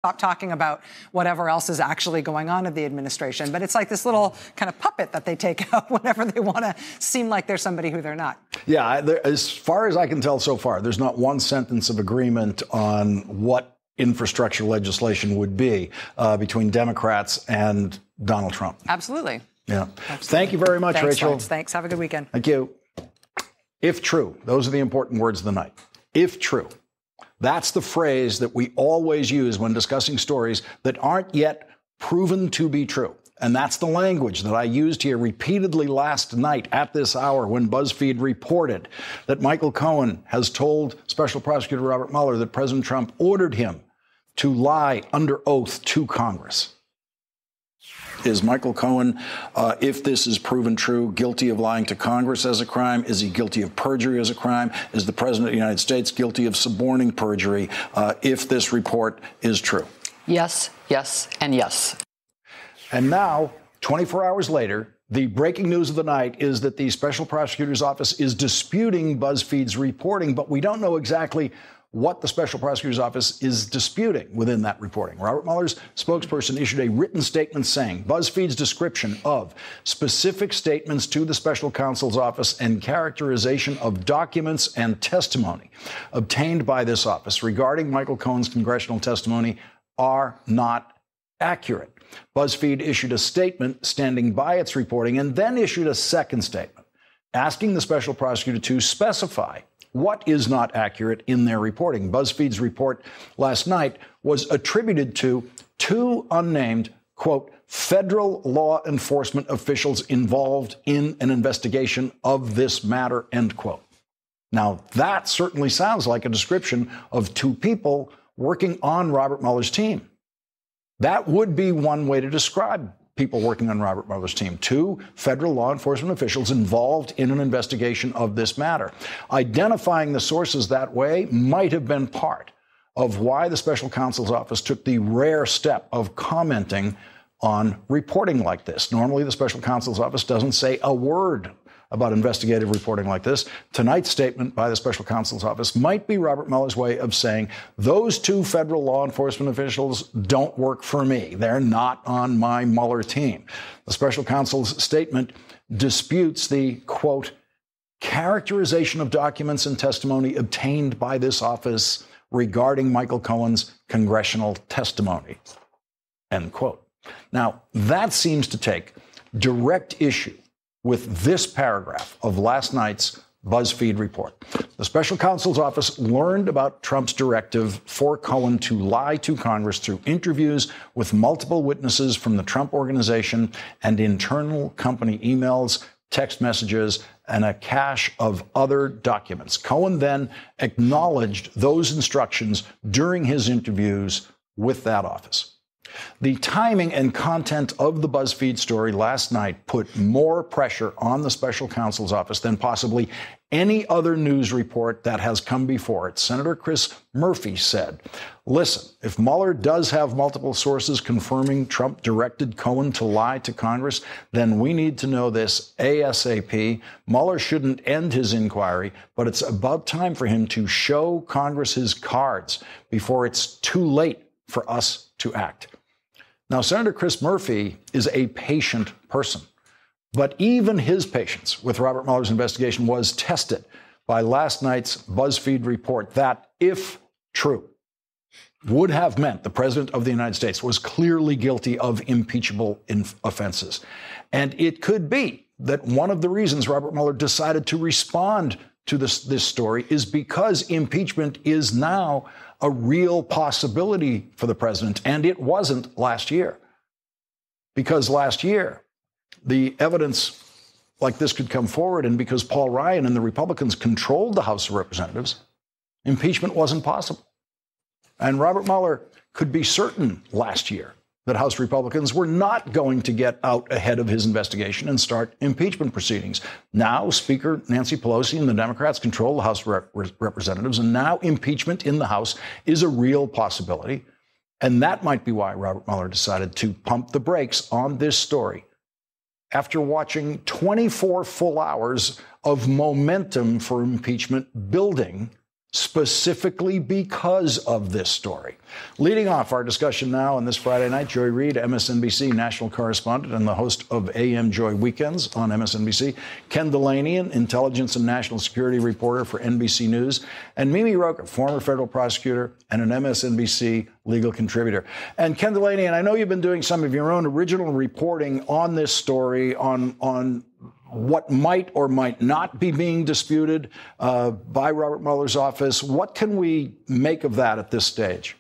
stop talking about whatever else is actually going on in the administration. But it's like this little kind of puppet that they take out whenever they want to seem like they're somebody who they're not. Yeah, as far as I can tell so far, there's not one sentence of agreement on what infrastructure legislation would be between Democrats and Donald Trump. Absolutely. Yeah. Absolutely. Thank you very much, Thanks, Rachel. Lance. Thanks. Have a good weekend. Thank you. If true, those are the important words of the night. If true. That's the phrase that we always use when discussing stories that aren't yet proven to be true. And that's the language that I used here repeatedly last night at this hour when BuzzFeed reported that Michael Cohen has told Special Prosecutor Robert Mueller that President Trump ordered him to lie under oath to Congress. Is Michael Cohen, if this is proven true, guilty of lying to Congress as a crime? Is he guilty of perjury as a crime? Is the President of the United States guilty of suborning perjury if this report is true? Yes, yes, and yes. And now, 24 hours later, the breaking news of the night is that the Special Prosecutor's Office is disputing BuzzFeed's reporting, but we don't know exactly what the Special Prosecutor's Office is disputing within that reporting. Robert Mueller's spokesperson issued a written statement saying BuzzFeed's description of specific statements to the Special Counsel's Office and characterization of documents and testimony obtained by this office regarding Michael Cohen's congressional testimony are not accurate. BuzzFeed issued a statement standing by its reporting and then issued a second statement asking the Special Prosecutor to specify what is not accurate in their reporting. BuzzFeed's report last night was attributed to two unnamed, quote, federal law enforcement officials involved in an investigation of this matter, end quote. Now, that certainly sounds like a description of two people working on Robert Mueller's team. That would be one way to describe people working on Robert Mueller's team. Two federal law enforcement officials involved in an investigation of this matter. Identifying the sources that way might have been part of why the Special Counsel's Office took the rare step of commenting on reporting like this. Normally, the Special Counsel's Office doesn't say a word about investigative reporting like this. Tonight's statement by the Special Counsel's Office might be Robert Mueller's way of saying those two federal law enforcement officials don't work for me. They're not on my Mueller team. The Special Counsel's statement disputes the, quote, characterization of documents and testimony obtained by this office regarding Michael Cohen's congressional testimony, end quote. Now, that seems to take direct issue with this paragraph of last night's BuzzFeed report. The Special Counsel's Office learned about Trump's directive for Cohen to lie to Congress through interviews with multiple witnesses from the Trump Organization and internal company emails, text messages, and a cache of other documents. Cohen then acknowledged those instructions during his interviews with that office. The timing and content of the BuzzFeed story last night put more pressure on the Special Counsel's Office than possibly any other news report that has come before it. Senator Chris Murphy said, listen, if Mueller does have multiple sources confirming Trump directed Cohen to lie to Congress, then we need to know this ASAP. Mueller shouldn't end his inquiry, but it's about time for him to show Congress his cards before it's too late for us to act. Now, Senator Chris Murphy is a patient person, but even his patience with Robert Mueller's investigation was tested by last night's BuzzFeed report that, if true, would have meant the President of the United States was clearly guilty of impeachable offenses. And it could be that one of the reasons Robert Mueller decided to respond to this story is because impeachment is now a real possibility for the president, and it wasn't last year. Because last year, the evidence like this could come forward, and because Paul Ryan and the Republicans controlled the House of Representatives, impeachment wasn't possible. And Robert Mueller could be certain last year that House Republicans were not going to get out ahead of his investigation and start impeachment proceedings. Now, Speaker Nancy Pelosi and the Democrats control the House of Representatives, and now impeachment in the House is a real possibility. And that might be why Robert Mueller decided to pump the brakes on this story after watching 24 full hours of momentum for impeachment building specifically because of this story. Leading off our discussion now on this Friday night, Joy Reid, MSNBC national correspondent and the host of AM Joy Weekends on MSNBC, Ken Dilanian, intelligence and national security reporter for NBC News, and Mimi Rocah, former federal prosecutor and an MSNBC legal contributor. And Ken Dilanian, I know you've been doing some of your own original reporting on this story, on what might or might not be being disputed by Robert Mueller's office. What can we make of that at this stage?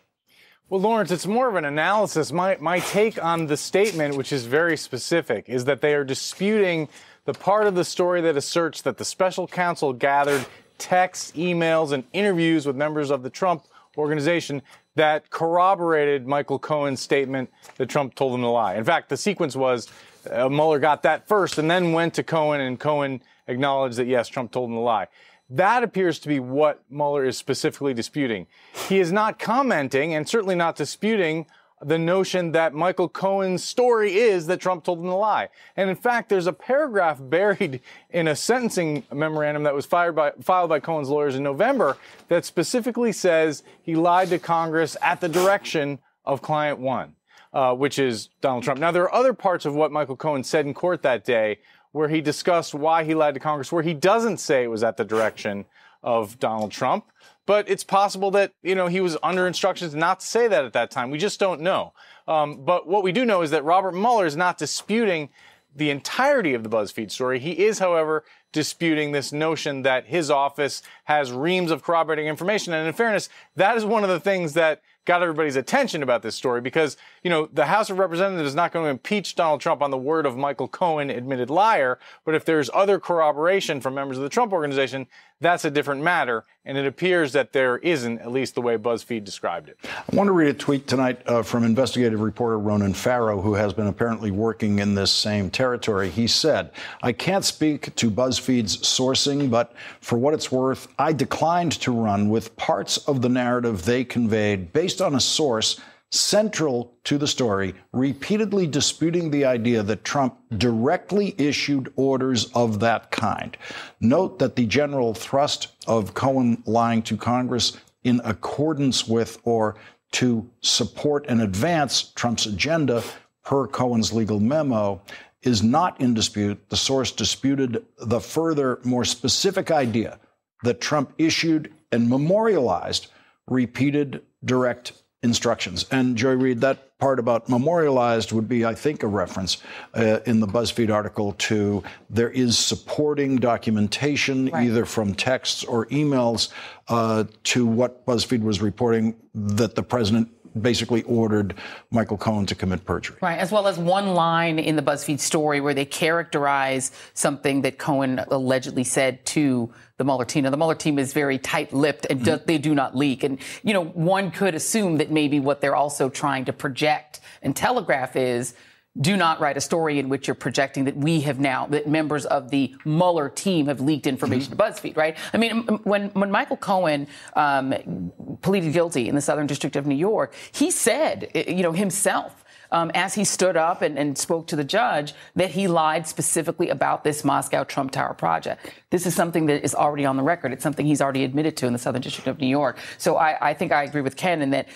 Well, Lawrence, it's more of an analysis. My take on the statement, which is very specific, is that they are disputing the part of the story that asserts that the special counsel gathered texts, emails, and interviews with members of the Trump organization that corroborated Michael Cohen's statement that Trump told him to lie. In fact, the sequence was Mueller got that first and then went to Cohen, and Cohen acknowledged that, yes, Trump told him to lie. That appears to be what Mueller is specifically disputing. He is not commenting and certainly not disputing the notion that Michael Cohen's story is that Trump told him to lie. And in fact, there's a paragraph buried in a sentencing memorandum that was filed by Cohen's lawyers in November that specifically says he lied to Congress at the direction of Client One. Which is Donald Trump. Now, there are other parts of what Michael Cohen said in court that day where he discussed why he lied to Congress, where he doesn't say it was at the direction of Donald Trump. But it's possible that, he was under instructions not to say that at that time. We just don't know. But what we do know is that Robert Mueller is not disputing the entirety of the BuzzFeed story. He is, however, disputing this notion that his office has reams of corroborating information. And in fairness, that is one of the things that got everybody's attention about this story because, the House of Representatives is not going to impeach Donald Trump on the word of Michael Cohen, admitted liar. But if there's other corroboration from members of the Trump organization, that's a different matter. And it appears that there isn't, at least the way BuzzFeed described it. I want to read a tweet tonight from investigative reporter Ronan Farrow, who has been apparently working in this same territory. He said, "I can't speak to BuzzFeed's sourcing, but for what it's worth, I declined to run with parts of the narrative they conveyed based on a source central to the story, repeatedly disputing the idea that Trump directly issued orders of that kind. Note that the general thrust of Cohen lying to Congress in accordance with or to support and advance Trump's agenda per Cohen's legal memo is not in dispute. The source disputed the further, more specific idea that Trump issued and memorialized repeated direct instructions." And Joy Reid, that part about memorialized would be, I think, a reference in the BuzzFeed article to there is supporting documentation, either from texts or emails, to what BuzzFeed was reporting that the president basically ordered Michael Cohen to commit perjury. Right, as well as one line in the BuzzFeed story where they characterize something that Cohen allegedly said to the Mueller team. Now, the Mueller team is very tight-lipped and they do not leak. And, one could assume that maybe what they're also trying to project and telegraph is do not write a story in which you're projecting that that members of the Mueller team have leaked information to BuzzFeed, right? I mean, when Michael Cohen pleaded guilty in the Southern District of New York, he said, himself, as he stood up and spoke to the judge, that he lied specifically about this Moscow Trump Tower project. This is something that is already on the record. It's something he's already admitted to in the Southern District of New York. So I think I agree with Ken in that,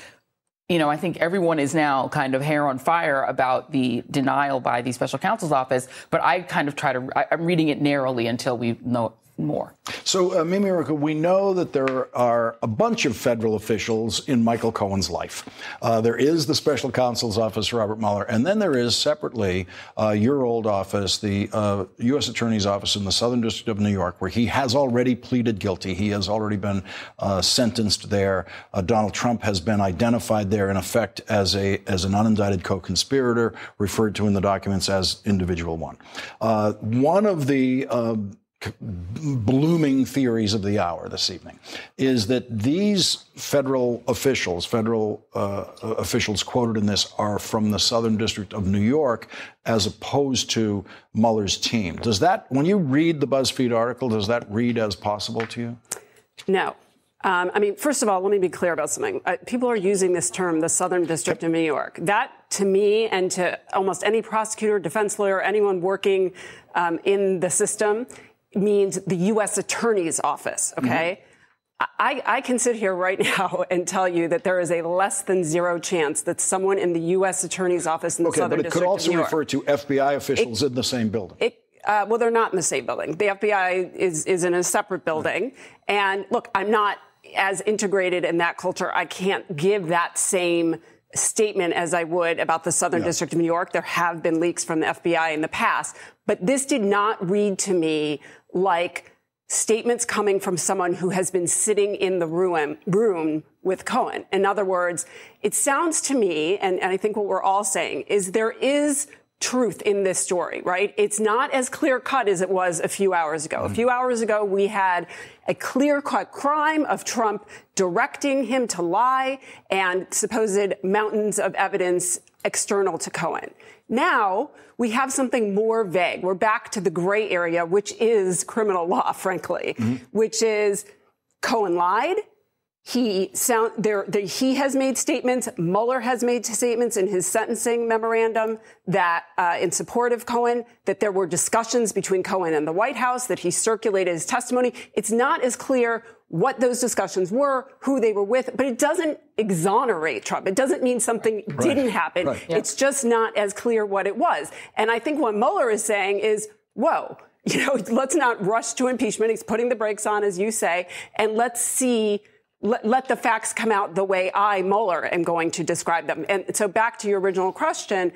I think everyone is now kind of hair on fire about the denial by the special counsel's office. But I kind of I'm reading it narrowly until we know more. So, Mimi Rocah, we know that there are a bunch of federal officials in Michael Cohen's life. There is the special counsel's office, Robert Mueller, and then there is separately your old office, the U.S. Attorney's Office in the Southern District of New York, where he has already pleaded guilty. He has already been sentenced there. Donald Trump has been identified there, in effect, as an unindicted co-conspirator, referred to in the documents as individual one. One of the blooming theories of the hour this evening is that these federal officials quoted in this are from the Southern District of New York, as opposed to Mueller's team. Does that, when you read the BuzzFeed article, does that read as possible to you? No. First of all, let me be clear about something. People are using this term, the Southern District of New York. That, to me, and to almost any prosecutor, defense lawyer, anyone working in the system, means the U.S. Attorney's Office, okay? I can sit here right now and tell you that there is a less than zero chance that someone in the U.S. Attorney's Office in the Southern District of New York. But it could also refer to FBI officials in the same building. Well, they're not in the same building. The FBI is in a separate building. And look, I'm not as integrated in that culture. I can't give that same statement as I would about the Southern District of New York. There have been leaks from the FBI in the past. But this did not read to me like statements coming from someone who has been sitting in the room with Cohen. In other words, it sounds to me, and I think what we're all saying, is there is truth in this story, right? It's not as clear cut as it was a few hours ago. A few hours ago, we had a clear cut crime of Trump directing him to lie and supposed mountains of evidence external to Cohen. Now we have something more vague. We're back to the gray area, which is criminal law, frankly, which is Cohen lied. He has made statements. Mueller has made statements in his sentencing memorandum that in support of Cohen, that there were discussions between Cohen and the White House, that he circulated his testimony. It's not as clear what those discussions were, who they were with, but it doesn't exonerate Trump. It doesn't mean something didn't happen. Right. Yeah. It's just not as clear what it was. And I think what Mueller is saying is, whoa, let's not rush to impeachment. He's putting the brakes on, as you say, and let's see. Let the facts come out the way I, Mueller, am going to describe them. And so back to your original question,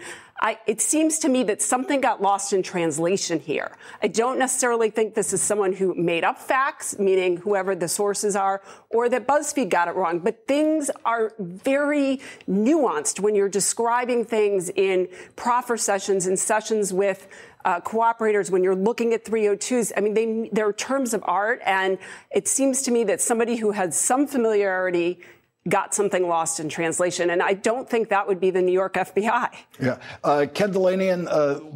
it seems to me that something got lost in translation here. I don't necessarily think this is someone who made up facts, meaning whoever the sources are, or that BuzzFeed got it wrong. But things are very nuanced when you're describing things in proffer sessions and sessions with cooperators, when you're looking at 302s. I mean, they're terms of art, and it seems to me that somebody who had some familiarity got something lost in translation, and I don't think that would be the New York FBI. Yeah. Ken Dilanian,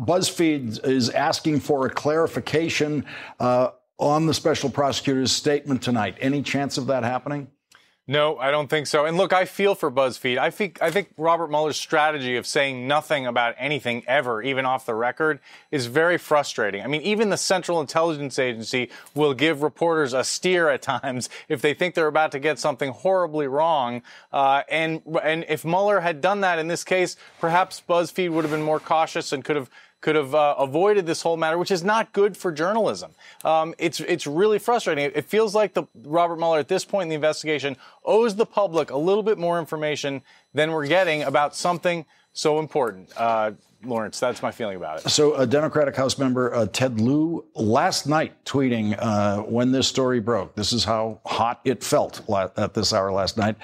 BuzzFeed is asking for a clarification on the special prosecutor's statement tonight. Any chance of that happening? No, I don't think so. And look, I feel for BuzzFeed. I think Robert Mueller's strategy of saying nothing about anything ever, even off the record, is very frustrating. I mean, even the Central Intelligence Agency will give reporters a steer at times if they think they're about to get something horribly wrong. And if Mueller had done that in this case, perhaps BuzzFeed would have been more cautious and could have avoided this whole matter, which is not good for journalism. It's really frustrating. It feels like Robert Mueller at this point in the investigation owes the public a little bit more information than we're getting about something so important. Lawrence, that's my feeling about it. So a Democratic House member, Ted Lieu, last night tweeting when this story broke. This is how hot it felt at this hour last night.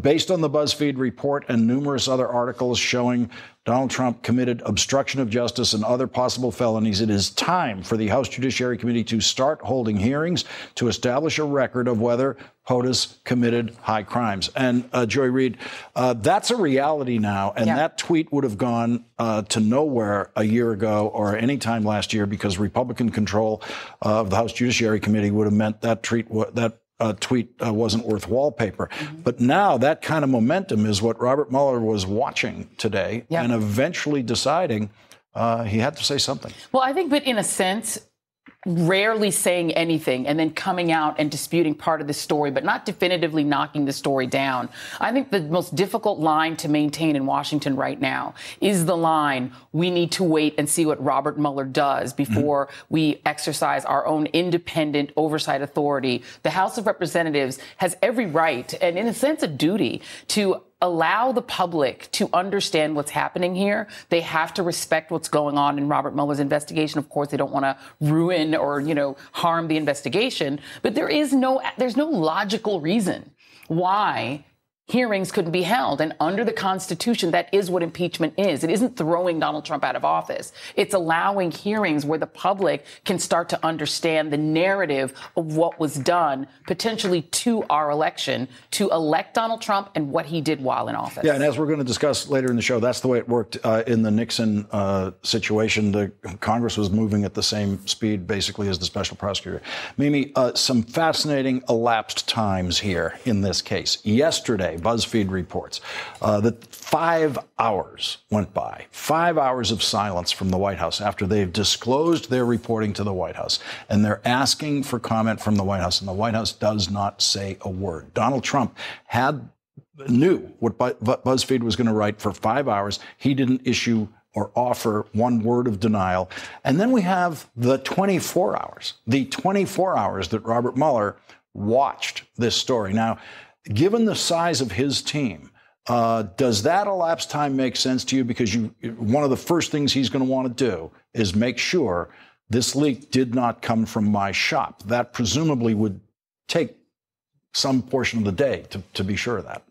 Based on the BuzzFeed report and numerous other articles showing Donald Trump committed obstruction of justice and other possible felonies, it is time for the House Judiciary Committee to start holding hearings to establish a record of whether POTUS committed high crimes. And Joy Reid, that's a reality now. And that tweet would have gone to nowhere a year ago or any time last year because Republican control of the House Judiciary Committee would have meant that tweet wasn't worth wallpaper. But now that kind of momentum is what Robert Mueller was watching today and eventually deciding he had to say something. Well, I think, but in a sense, rarely saying anything and then coming out and disputing part of the story, but not definitively knocking the story down. I think the most difficult line to maintain in Washington right now is the line, we need to wait and see what Robert Mueller does before we exercise our own independent oversight authority. The House of Representatives has every right and, in a sense, a duty to allow the public to understand what's happening here. They have to respect what's going on in Robert Mueller's investigation. Of course, they don't want to ruin or, harm the investigation. But there's no logical reason why hearings couldn't be held. And under the Constitution, that is what impeachment is. It isn't throwing Donald Trump out of office. It's allowing hearings where the public can start to understand the narrative of what was done potentially to our election to elect Donald Trump and what he did while in office. Yeah, and as we're going to discuss later in the show, that's the way it worked in the Nixon situation. The Congress was moving at the same speed, basically, as the special prosecutor. Mimi, some fascinating elapsed times here in this case. Yesterday, today, BuzzFeed reports that 5 hours went by, 5 hours of silence from the White House after they've disclosed their reporting to the White House. And they're asking for comment from the White House, and the White House does not say a word. Donald Trump knew what BuzzFeed was going to write for 5 hours. He didn't issue or offer one word of denial. And then we have the 24 hours that Robert Mueller watched this story. Now, given the size of his team, does that elapsed time make sense to you? Because one of the first things he's going to want to do is make sure this leak did not come from my shop. That presumably would take some portion of the day to be sure of that.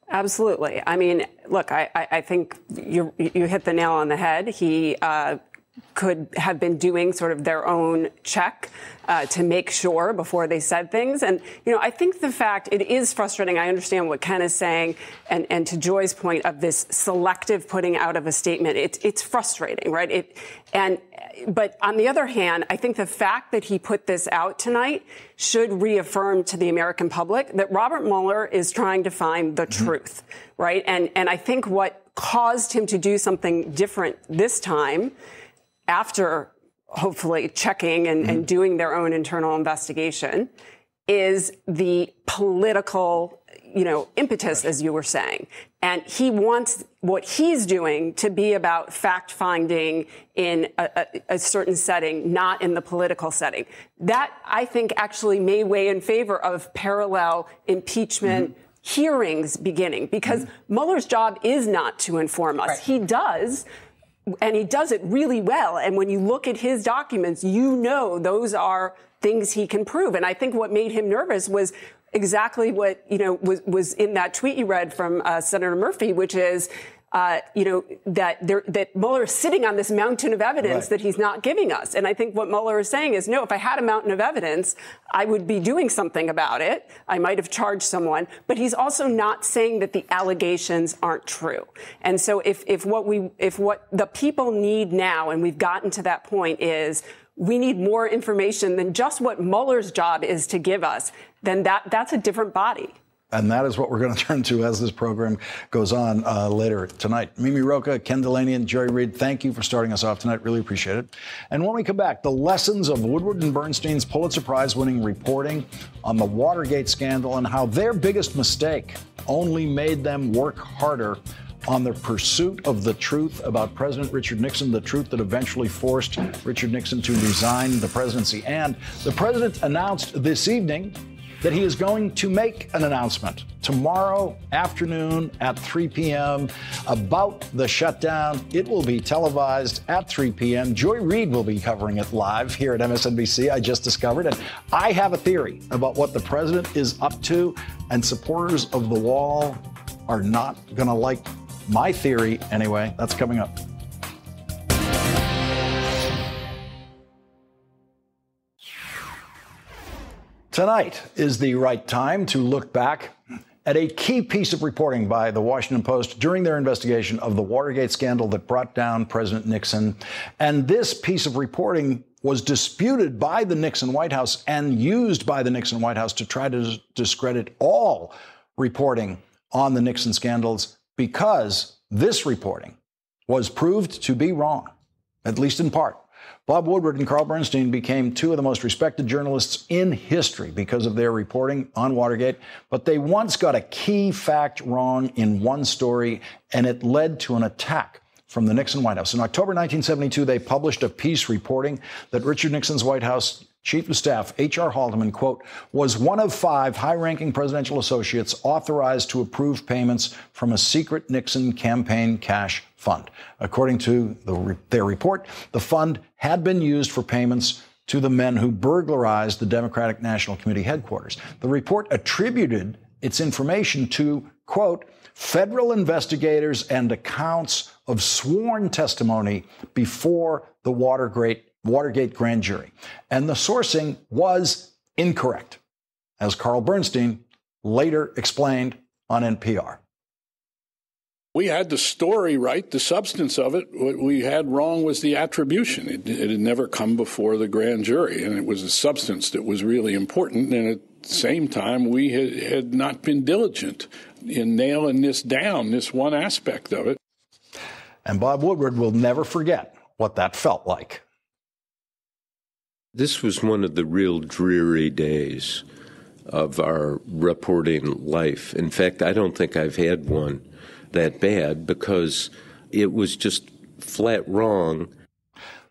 Absolutely. I mean, look, I think you hit the nail on the head. He could have been doing sort of their own check to make sure before they said things. And, I think the fact it is frustrating. I understand what Ken is saying. And to Joy's point of this selective putting out of a statement, it's frustrating, right? But on the other hand, I think the fact that he put this out tonight should reaffirm to the American public that Robert Mueller is trying to find the truth, right? And I think what caused him to do something different this time, after hopefully checking and doing their own internal investigation, is the political, impetus, as you were saying. And he wants what he's doing to be about fact-finding in a certain setting, not in the political setting. That, I think, actually may weigh in favor of parallel impeachment hearings beginning, because Mueller's job is not to inform us. Right. He does. And he does it really well. And when you look at his documents, those are things he can prove. And I think what made him nervous was exactly what, was in that tweet you read from Senator Murphy, which is, that Mueller is sitting on this mountain of evidence that he's not giving us. And I think what Mueller is saying is, no, if I had a mountain of evidence, I would be doing something about it. I might have charged someone. But he's also not saying that the allegations aren't true. And so if what the people need now, and we've gotten to that point, is we need more information than just what Mueller's job is to give us, then that's a different body. And that is what we're going to turn to as this program goes on later tonight. Mimi Rocah, Ken Delaney, and Joy Reid, thank you for starting us off tonight. Really appreciate it. And when we come back, the lessons of Woodward and Bernstein's Pulitzer Prize-winning reporting on the Watergate scandal and how their biggest mistake only made them work harder on the pursuit of the truth about President Richard Nixon, the truth that eventually forced Richard Nixon to resign the presidency. And the president announced this evening that he is going to make an announcement tomorrow afternoon at 3 p.m. about the shutdown. It will be televised at 3 p.m. Joy Reid will be covering it live here at MSNBC, I just discovered. And I have a theory about what the president is up to, and supporters of the wall are not going to like my theory anyway. That's coming up. Tonight is the right time to look back at a key piece of reporting by the Washington Post during their investigation of the Watergate scandal that brought down President Nixon. And this piece of reporting was disputed by the Nixon White House and used by the Nixon White House to try to discredit all reporting on the Nixon scandals, because this reporting was proved to be wrong, at least in part. Bob Woodward and Carl Bernstein became two of the most respected journalists in history because of their reporting on Watergate, but they once got a key fact wrong in one story, and it led to an attack from the Nixon White House. In October 1972, they published a piece reporting that Richard Nixon's White House Chief of Staff H.R. Haldeman, quote, was one of 5 high-ranking presidential associates authorized to approve payments from a secret Nixon campaign cash fund. According to their report, the fund had been used for payments to the men who burglarized the Democratic National Committee headquarters. The report attributed its information to, quote, federal investigators and accounts of sworn testimony before the Watergate grand jury. And the sourcing was incorrect, as Carl Bernstein later explained on NPR. We had the story right, the substance of it. What we had wrong was the attribution. It had never come before the grand jury, and it was the substance that was really important. And at the same time, we had not been diligent in nailing this down, this one aspect of it. And Bob Woodward will never forget what that felt like. This was one of the real dreary days of our reporting life. In fact, I don't think I've had one that bad because it was just flat wrong.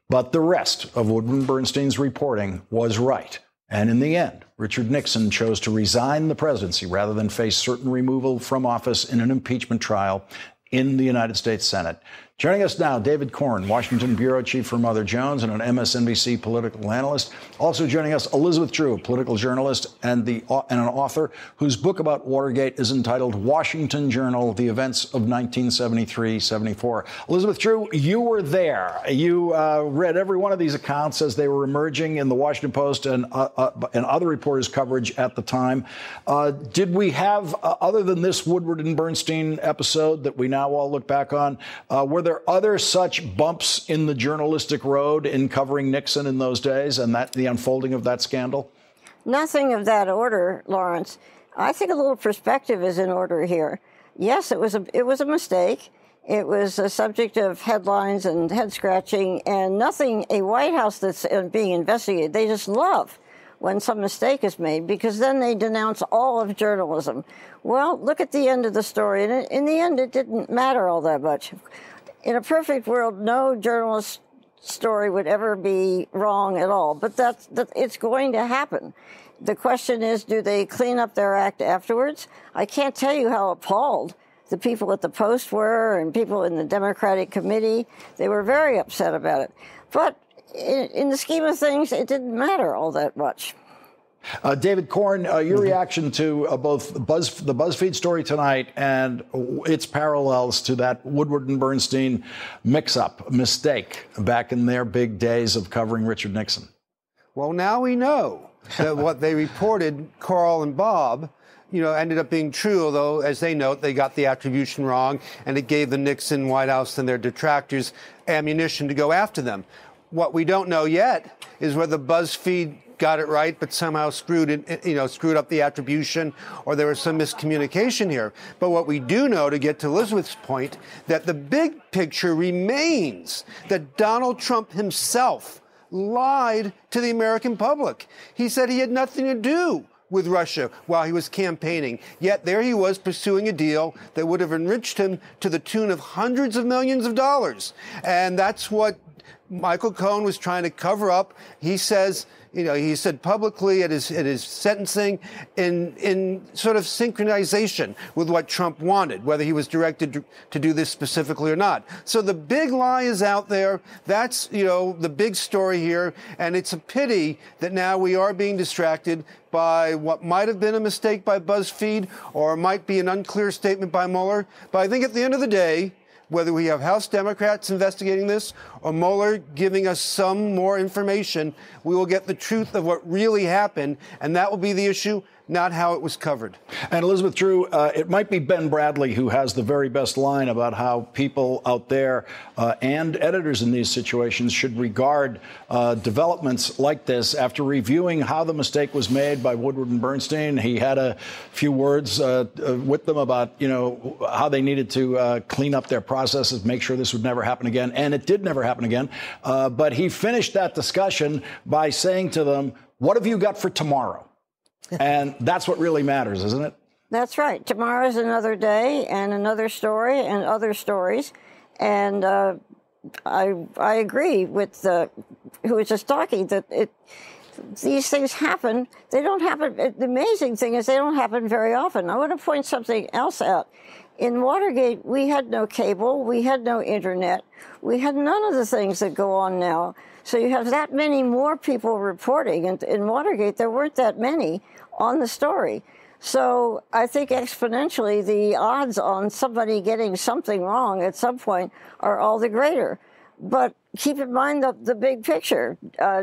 But the rest of Woodward Bernstein's reporting was right. And in the end, Richard Nixon chose to resign the presidency rather than face certain removal from office in an impeachment trial in the United States Senate. Joining us now, David Corn, Washington bureau chief for Mother Jones and an MSNBC political analyst. Also joining us, Elizabeth Drew, a political journalist and an author whose book about Watergate is entitled Washington Journal, The Events of 1973-74. Elizabeth Drew, you were there. You read every one of these accounts as they were emerging in the Washington Post and other reporters' coverage at the time. Did we have, other than this Woodward and Bernstein episode that we now all look back on, were there other such bumps in the journalistic road in covering Nixon in those days and the unfolding of that scandal? Nothing of that order, Lawrence. I think a little perspective is in order here. Yes, it was a mistake. It was a subject of headlines and head scratching, and nothing a White House that's being investigated. They just love when some mistake is made, because then they denounce all of journalism. Well, look at the end of the story, and in the end, it didn't matter all that much. In a perfect world, no journalist story would ever be wrong at all, but it's going to happen. The question is, do they clean up their act afterwards? I can't tell you how appalled the people at the Post were and people in the Democratic committee. They were very upset about it. But in the scheme of things, it didn't matter all that much. David Corn, your reaction to both the BuzzFeed story tonight and its parallels to that Woodward and Bernstein mix-up, mistake, back in their big days of covering Richard Nixon? Well, now we know that what they reported, Carl and Bob, ended up being true, although, as they note, they got the attribution wrong, and it gave the Nixon White House and their detractors ammunition to go after them. What we don't know yet is whether BuzzFeed got it right, but somehow screwed up the attribution, or there was some miscommunication here. But what we do know, to get to Elizabeth's point, that the big picture remains that Donald Trump himself lied to the American public. He said he had nothing to do with Russia while he was campaigning. Yet there he was pursuing a deal that would have enriched him to the tune of hundreds of millions of dollars. And that's what Michael Cohen was trying to cover up. He says, he said publicly at his sentencing in sort of synchronization with what Trump wanted, whether he was directed to do this specifically or not. So the big lie is out there. That's, the big story here. And it's a pity that now we are being distracted by what might have been a mistake by BuzzFeed or might be an unclear statement by Mueller. But I think at the end of the day, whether we have House Democrats investigating this or Mueller giving us some more information, we will get the truth of what really happened, and that will be the issue, not how it was covered. And Elizabeth Drew, it might be Ben Bradley who has the very best line about how people out there and editors in these situations should regard developments like this. After reviewing how the mistake was made by Woodward and Bernstein, he had a few words with them about, how they needed to clean up their processes, make sure this would never happen again. And it did never happen again. But he finished that discussion by saying to them, "What have you got for tomorrow?" And that's what really matters, isn't it? That's right. Tomorrow's another day and another story and other stories. And I agree with who was just talking that these things happen. They don't happen. The amazing thing is they don't happen very often. I want to point something else out. In Watergate, we had no cable. We had no internet. We had none of the things that go on now. So you have that many more people reporting. And in Watergate, there weren't that many on the story. So I think exponentially, the odds on somebody getting something wrong at some point are all the greater. But keep in mind the big picture.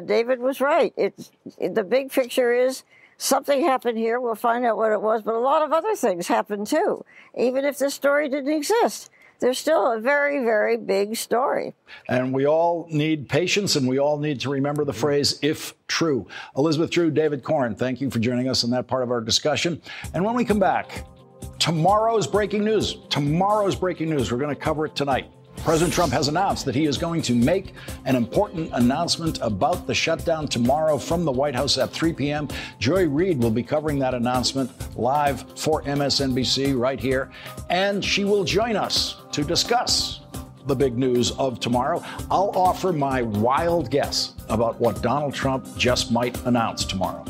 David was right. The big picture is something happened here. We'll find out what it was. But a lot of other things happened, too. Even if this story didn't exist, there's still a very, very big story. And we all need patience, and we all need to remember the phrase, if true. Elizabeth Drew, David Corn, thank you for joining us in that part of our discussion. And when we come back, tomorrow's breaking news. Tomorrow's breaking news. We're going to cover it tonight. President Trump has announced that he is going to make an important announcement about the shutdown tomorrow from the White House at 3 p.m. Joy Reid will be covering that announcement live for MSNBC right here, and she will join us to discuss the big news of tomorrow. I'll offer my wild guess about what Donald Trump just might announce tomorrow.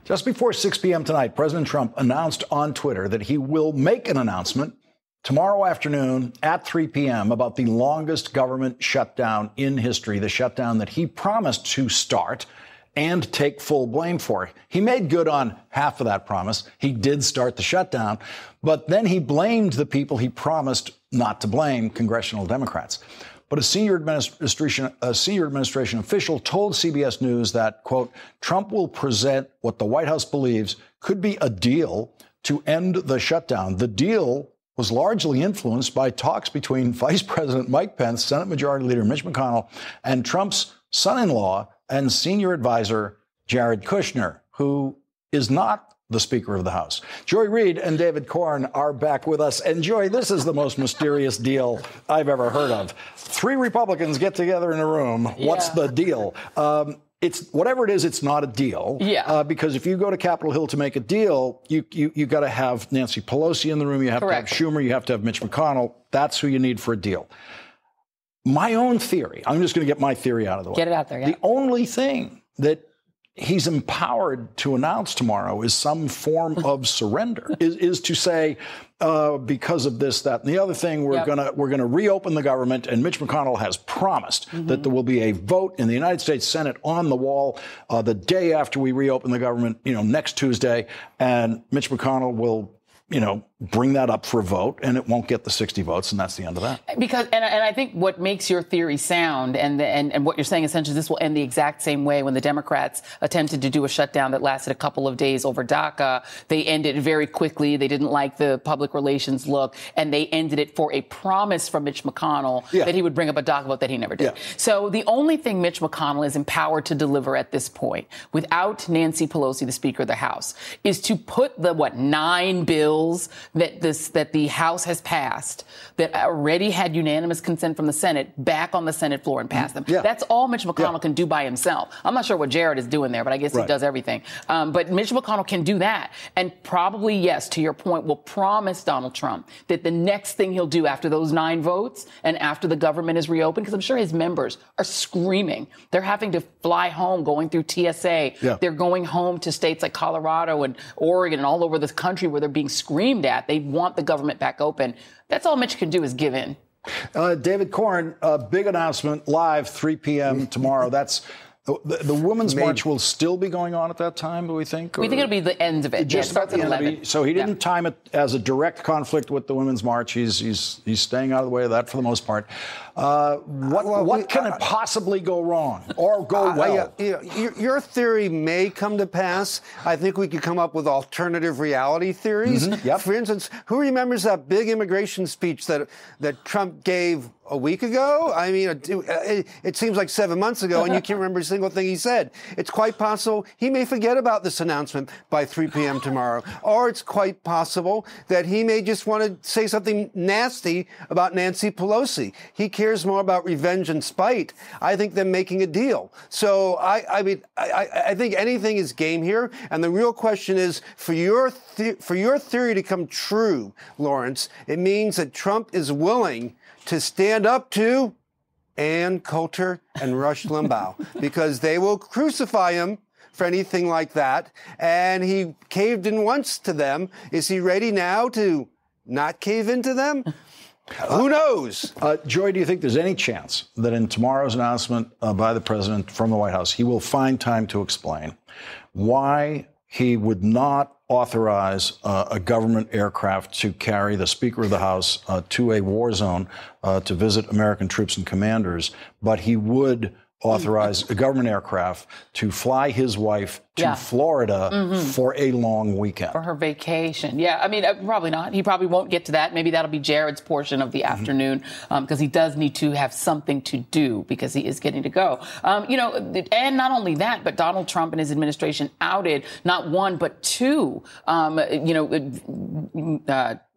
Just before 6 p.m. tonight, President Trump announced on Twitter that he will make an announcement tomorrow afternoon at 3 p.m. about the longest government shutdown in history, the shutdown that he promised to start and take full blame for. He made good on half of that promise. He did start the shutdown, but then he blamed the people he promised not to blame, congressional Democrats. But a senior administration official told CBS News that, quote, Trump will present what the White House believes could be a deal to end the shutdown. The deal was largely influenced by talks between Vice President Mike Pence, Senate Majority Leader Mitch McConnell, and Trump's son-in-law and senior advisor Jared Kushner, who is not the Speaker of the House. Joy Reid and David Corn are back with us. And Joy, this is the most mysterious deal I've ever heard of. 3 Republicans get together in a room. Yeah. What's the deal? It's whatever it is, it's not a deal. Yeah. Because if you go to Capitol Hill to make a deal, you got to have Nancy Pelosi in the room. You have to have Schumer. You have to have Mitch McConnell. That's who you need for a deal. My own theory, I'm just going to get my theory out of the way. Get it out there, yeah. The only thing that he's empowered to announce tomorrow is some form of surrender, is to say, because of this, that, and the other thing, we're gonna reopen the government, and Mitch McConnell has promised that there will be a vote in the United States Senate on the wall the day after we reopen the government, next Tuesday, and Mitch McConnell will bring that up for a vote, and it won't get the 60 votes, and that's the end of that. Because, and I think what makes your theory sound, and what you're saying essentially, this will end the exact same way when the Democrats attempted to do a shutdown that lasted a couple of days over DACA. They ended it very quickly. They didn't like the public relations look, and they ended it for a promise from Mitch McConnell that he would bring up a DACA vote that he never did. Yeah. So the only thing Mitch McConnell is empowered to deliver at this point, without Nancy Pelosi, the Speaker of the House, is to put the, 9 bills that the House has passed that already had unanimous consent from the Senate back on the Senate floor and pass them. Yeah. That's all Mitch McConnell can do by himself. I'm not sure what Jared is doing there, but I guess he does everything. But Mitch McConnell can do that. And probably, yes, to your point, will promise Donald Trump that the next thing he'll do after those 9 votes and after the government is reopened, because I'm sure his members are screaming. They're having to fly home, going through TSA. Yeah. They're going home to states like Colorado and Oregon and all over the country where they're being screamed at. They want the government back open. That's all Mitch can do is give in. David Corn, big announcement, live 3 p.m. tomorrow. That's the Women's March will still be going on at that time, do we think? We think it'll be the end of it. Just it starts at 11. So he didn't time it as a direct conflict with the Women's March. He's staying out of the way of that for the most part. What can it possibly go wrong or go well? Your theory may come to pass. I think we could come up with alternative reality theories. Mm-hmm. Yep. For instance, who remembers that big immigration speech that Trump gave a week ago? I mean, it seems like 7 months ago, and you can't remember a single thing he said. It's quite possible he may forget about this announcement by 3 p.m. tomorrow. Or it's quite possible that he may just want to say something nasty about Nancy Pelosi. He cares more about revenge and spite, I think, than making a deal. So I think anything is game here. And the real question is, for your theory to come true, Lawrence, it means that Trump is willing to stand up to Ann Coulter and Rush Limbaugh, because they will crucify him for anything like that. And he caved in once to them. Is he ready now to not cave into them? Who knows? Joy, do you think there's any chance that in tomorrow's announcement by the president from the White House, he will find time to explain why he would not authorize a government aircraft to carry the Speaker of the House to a war zone to visit American troops and commanders, but he would authorize a government aircraft to fly his wife to Florida for a long weekend. For her vacation. Yeah, I mean, probably not. He probably won't get to that. Maybe that'll be Jared's portion of the afternoon, because he does need to have something to do because he is getting to go. And not only that, but Donald Trump and his administration outed not one, but two,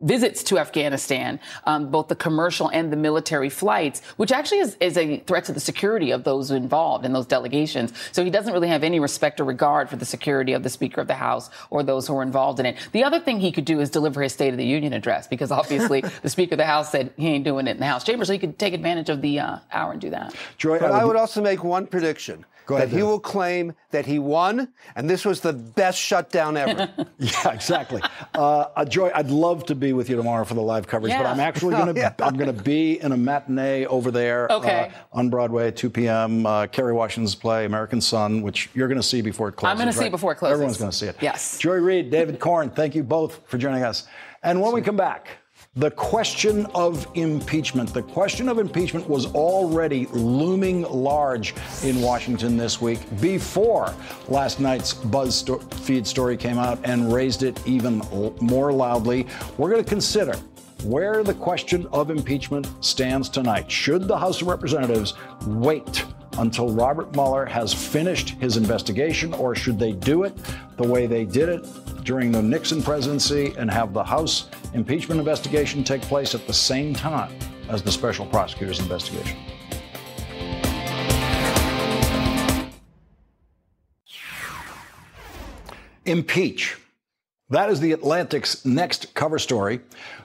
visits to Afghanistan, both the commercial and the military flights, which actually is a threat to the security of those involved in those delegations. So he doesn't really have any respect or regard for the security of the Speaker of the House or those who are involved in it. The other thing he could do is deliver his State of the Union address, because obviously the Speaker of the House said he ain't doing it in the House chamber, so he could take advantage of the hour and do that. Joy, but I would also make one prediction. Go ahead, he will claim that he won, and this was the best shutdown ever. Yeah, exactly. Joy, I'd love to be with you tomorrow for the live coverage, but I'm actually going to I'm going to be in a matinee over there on Broadway at 2 p.m. Kerry Washington's play, American Son, which you're going to see before it closes. I'm going to see it before it closes. Everyone's going to see it. Yes. Joy Reid, David Corn, thank you both for joining us. And when we come back, the question of impeachment. The question of impeachment was already looming large in Washington this week before last night's BuzzFeed story came out and raised it even more loudly. We're going to consider where the question of impeachment stands tonight. Should the House of Representatives wait until Robert Mueller has finished his investigation, or should they do it the way they did it during the Nixon presidency and have the House impeachment investigation take place at the same time as the special prosecutor's investigation? Impeach. That is The Atlantic's next cover story,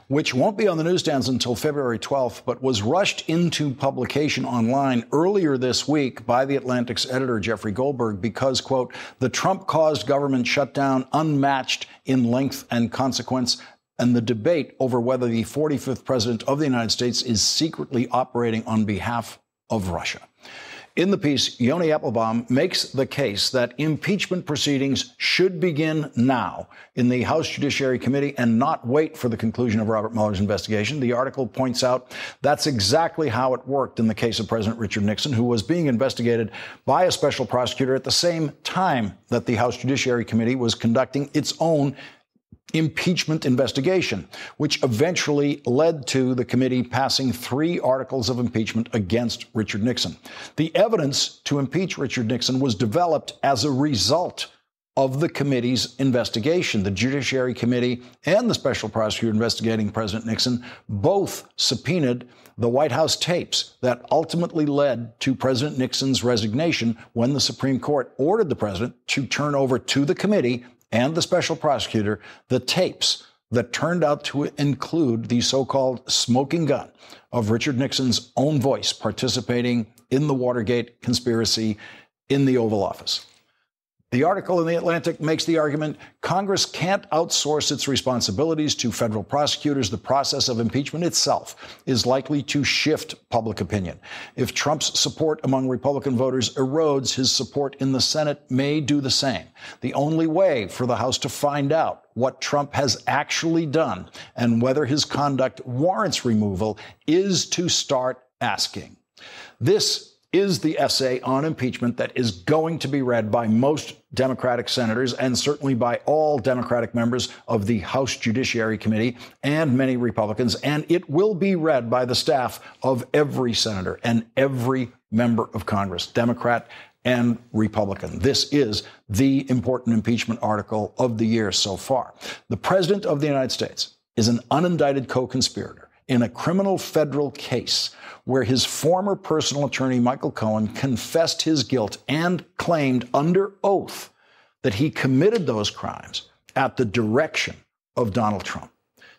which won't be on the newsstands until February 12th, but was rushed into publication online earlier this week by The Atlantic's editor, Jeffrey Goldberg, because, quote, the Trump-caused government shutdown unmatched in length and consequence, and the debate over whether the 45th president of the United States is secretly operating on behalf of Russia. In the piece, Yoni Applebaum makes the case that impeachment proceedings should begin now in the House Judiciary Committee and not wait for the conclusion of Robert Mueller's investigation. The article points out that's exactly how it worked in the case of President Richard Nixon, who was being investigated by a special prosecutor at the same time that the House Judiciary Committee was conducting its own impeachment investigation, which eventually led to the committee passing 3 articles of impeachment against Richard Nixon. The evidence to impeach Richard Nixon was developed as a result of the committee's investigation. The Judiciary Committee and the special prosecutor investigating President Nixon both subpoenaed the White House tapes that ultimately led to President Nixon's resignation when the Supreme Court ordered the president to turn over to the committee and the special prosecutor the tapes that turned out to include the so-called smoking gun of Richard Nixon's own voice participating in the Watergate conspiracy in the Oval Office. The article in The Atlantic makes the argument Congress can't outsource its responsibilities to federal prosecutors. The process of impeachment itself is likely to shift public opinion. If Trump's support among Republican voters erodes, his support in the Senate may do the same. The only way for the House to find out what Trump has actually done and whether his conduct warrants removal is to start asking. This is the essay on impeachment that is going to be read by most Democratic senators and certainly by all Democratic members of the House Judiciary Committee and many Republicans. And it will be read by the staff of every senator and every member of Congress, Democrat and Republican. This is the important impeachment article of the year so far. The President of the United States is an unindicted co-conspirator in a criminal federal case where his former personal attorney, Michael Cohen, confessed his guilt and claimed under oath that he committed those crimes at the direction of Donald Trump.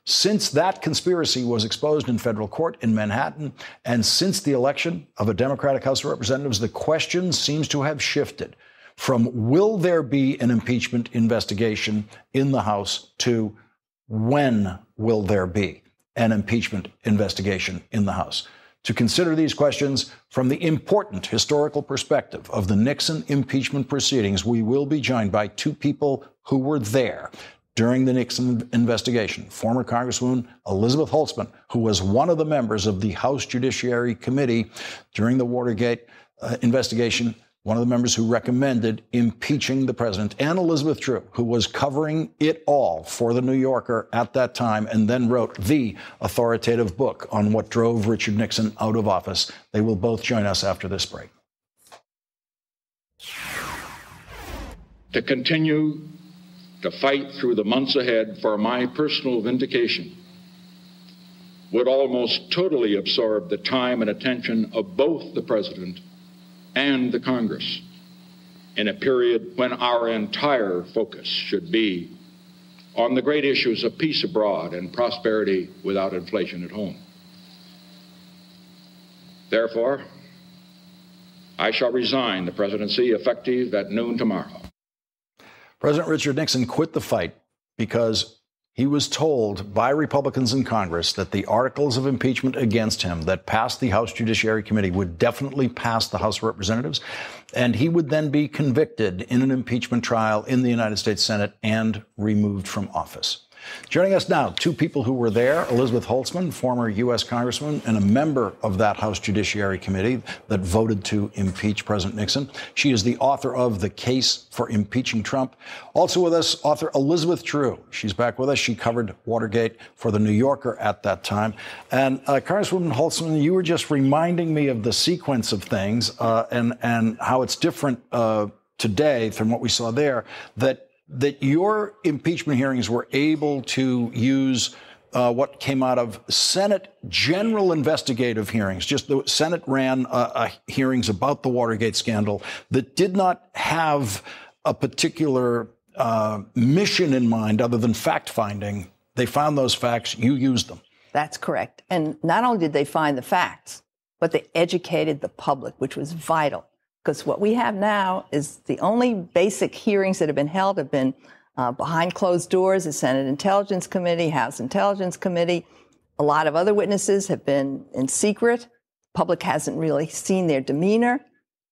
Since that conspiracy was exposed in federal court in Manhattan, and since the election of a Democratic House of Representatives, the question seems to have shifted from will there be an impeachment investigation in the House to when will there be an impeachment investigation in the House. To consider these questions from the important historical perspective of the Nixon impeachment proceedings, we will be joined by 2 people who were there during the Nixon investigation. Former Congresswoman Elizabeth Holtzman, who was one of the members of the House Judiciary Committee during the Watergate investigation, one of the members who recommended impeaching the president, and Elizabeth Drew, who was covering it all for The New Yorker at that time and then wrote the authoritative book on what drove Richard Nixon out of office. They will both join us after this break. To continue to fight through the months ahead for my personal vindication would almost totally absorb the time and attention of both the President and the Congress in a period when our entire focus should be on the great issues of peace abroad and prosperity without inflation at home. Therefore, I shall resign the presidency effective at noon tomorrow. President Richard Nixon quit the fight because he was told by Republicans in Congress that the articles of impeachment against him that passed the House Judiciary Committee would definitely pass the House of Representatives, and he would then be convicted in an impeachment trial in the United States Senate and removed from office. Joining us now, two people who were there, Elizabeth Holtzman, former U.S. Congresswoman and a member of that House Judiciary Committee that voted to impeach President Nixon. She is the author of The Case for Impeaching Trump. Also with us, author Elizabeth Drew. She's back with us. She covered Watergate for The New Yorker at that time. And Congresswoman Holtzman, you were just reminding me of the sequence of things and how it's different today from what we saw there, that your impeachment hearings were able to use what came out of Senate general investigative hearings. Just the Senate ran hearings about the Watergate scandal that did not have a particular mission in mind other than fact-finding. They found those facts. You used them. That's correct. And not only did they find the facts, but they educated the public, which was vital. Because what we have now is the only basic hearings that have been held have been behind closed doors, the Senate Intelligence Committee, House Intelligence Committee. A lot of other witnesses have been in secret. Public hasn't really seen their demeanor.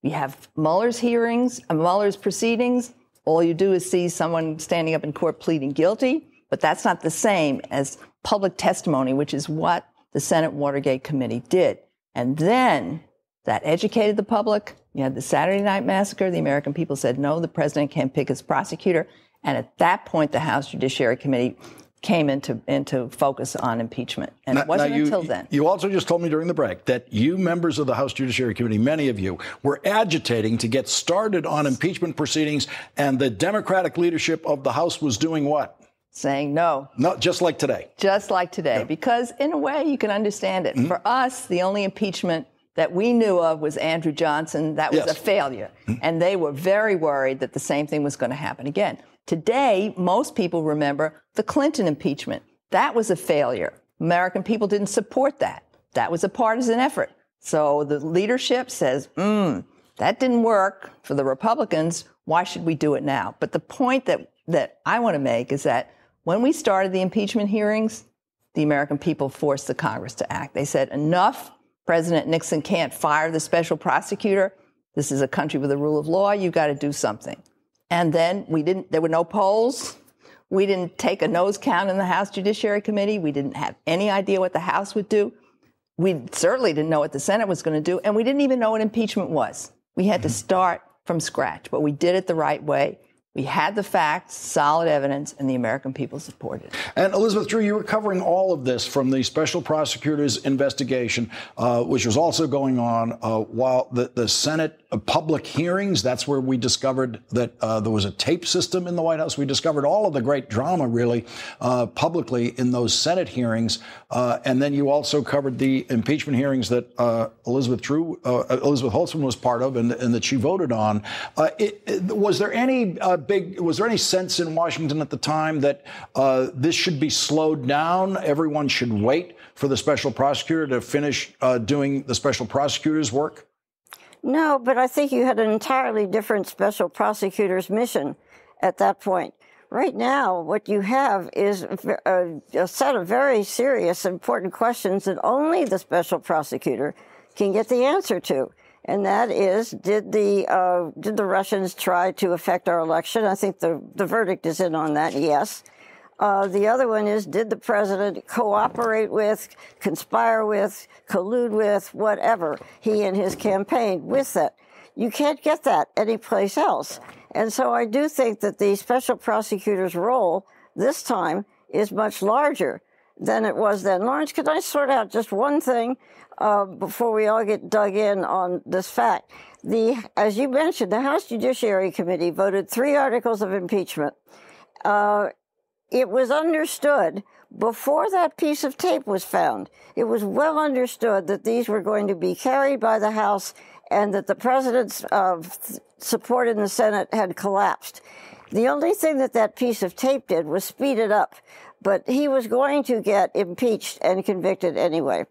We have Mueller's hearings, Mueller's proceedings. All you do is see someone standing up in court pleading guilty, but that's not the same as public testimony, which is what the Senate Watergate Committee did. And then that educated the public. You had the Saturday Night Massacre. The American people said, no, the president can't pick his prosecutor. And at that point, the House Judiciary Committee came into focus on impeachment. And it wasn't until then. You also just told me during the break that you members of the House Judiciary Committee, many of you, were agitating to get started on impeachment proceedings, and the Democratic leadership of the House was doing what? Saying no. No, just like today. Just like today. Yeah. Because in a way, you can understand it. Mm-hmm. For us, the only impeachment that we knew of was Andrew Johnson. That was a failure. Mm-hmm. And they were very worried that the same thing was going to happen again. Today, most people remember the Clinton impeachment. That was a failure. American people didn't support that. That was a partisan effort. So the leadership says, that didn't work for the Republicans. Why should we do it now? But the point that I want to make is that when we started the impeachment hearings, the American people forced the Congress to act. They said, enough. President Nixon can't fire the special prosecutor. This is a country with a rule of law. You've got to do something. And then there were no polls. We didn't take a nose count in the House Judiciary Committee. We didn't have any idea what the House would do. We certainly didn't know what the Senate was going to do. And we didn't even know what impeachment was. We had to start from scratch, but we did it the right way. We had the facts, solid evidence, and the American people supported it. And Elizabeth Drew, you were covering all of this from the special prosecutor's investigation, which was also going on while the Senate public hearings. That's where we discovered that there was a tape system in the White House. We discovered all of the great drama, really, publicly in those Senate hearings. And then you also covered the impeachment hearings that Elizabeth Holtzman was part of and that she voted on. Was there any sense in Washington at the time that this should be slowed down? Everyone should wait for the special prosecutor to finish doing the special prosecutor's work? No, but I think you had an entirely different special prosecutor's mission at that point. Right now, what you have is a set of very serious, important questions that only the special prosecutor can get the answer to. And that is, did the Russians try to affect our election? I think the verdict is in on that, yes. The other one is, did the president cooperate with, conspire with, collude with, whatever, he and his campaign with that? You can't get that anyplace else. And so I do think that the special prosecutor's role this time is much larger than it was then. Lawrence, could I sort out just one thing before we all get dug in on this fact? As you mentioned, the House Judiciary Committee voted 3 articles of impeachment. It was understood before that piece of tape was found. It was well understood that these were going to be carried by the House and that the president's support in the Senate had collapsed. The only thing that piece of tape did was speed it up, but he was going to get impeached and convicted anyway.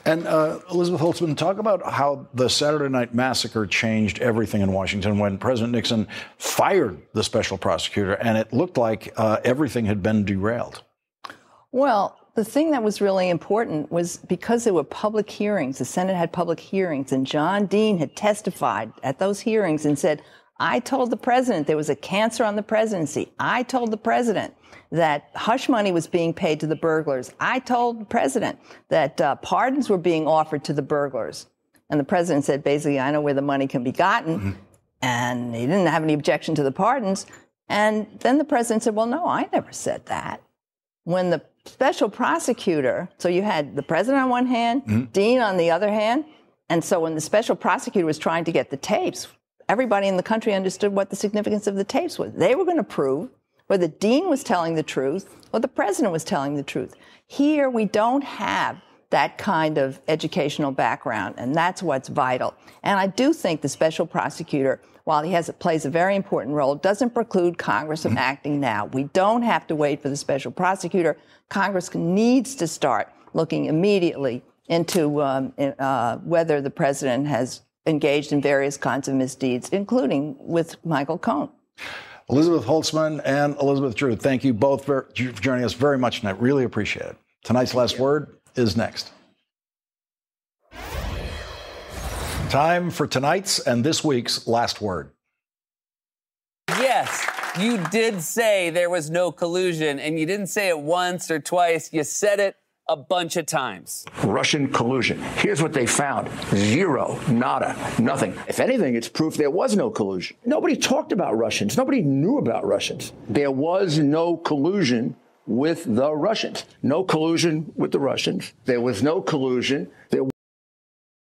And Elizabeth Holtzman, talk about how the Saturday Night Massacre changed everything in Washington when President Nixon fired the special prosecutor, and it looked like everything had been derailed. Well, the thing that was really important was because there were public hearings, the Senate had public hearings, and John Dean had testified at those hearings and said, I told the president there was a cancer on the presidency. I told the president that hush money was being paid to the burglars. I told the president that pardons were being offered to the burglars. And the president said, basically, I know where the money can be gotten. Mm-hmm. And he didn't have any objection to the pardons. And then the president said, well, no, I never said that. When the special prosecutor, so you had the president on one hand, mm-hmm. Dean on the other hand. And so when the special prosecutor was trying to get the tapes, everybody in the country understood what the significance of the tapes was. They were going to prove whether Dean was telling the truth or the president was telling the truth. Here, we don't have that kind of educational background, and that's what's vital. And I do think the special prosecutor, while he plays a very important role, doesn't preclude Congress from acting now. We don't have to wait for the special prosecutor. Congress needs to start looking immediately into whether the president has engaged in various kinds of misdeeds, including with Michael Cohen. Elizabeth Holtzman and Elizabeth Drew, thank you both for joining us very much tonight. Really appreciate it. Tonight's Last Word is next. Time for tonight's and this week's Last Word. Yes, you did say there was no collusion, and you didn't say it once or twice. You said it a bunch of times. Russian collusion. Here's what they found. Zero. Nada. Nothing. If anything, it's proof there was no collusion. Nobody talked about Russians. Nobody knew about Russians. There was no collusion with the Russians. No collusion with the Russians. There was no collusion.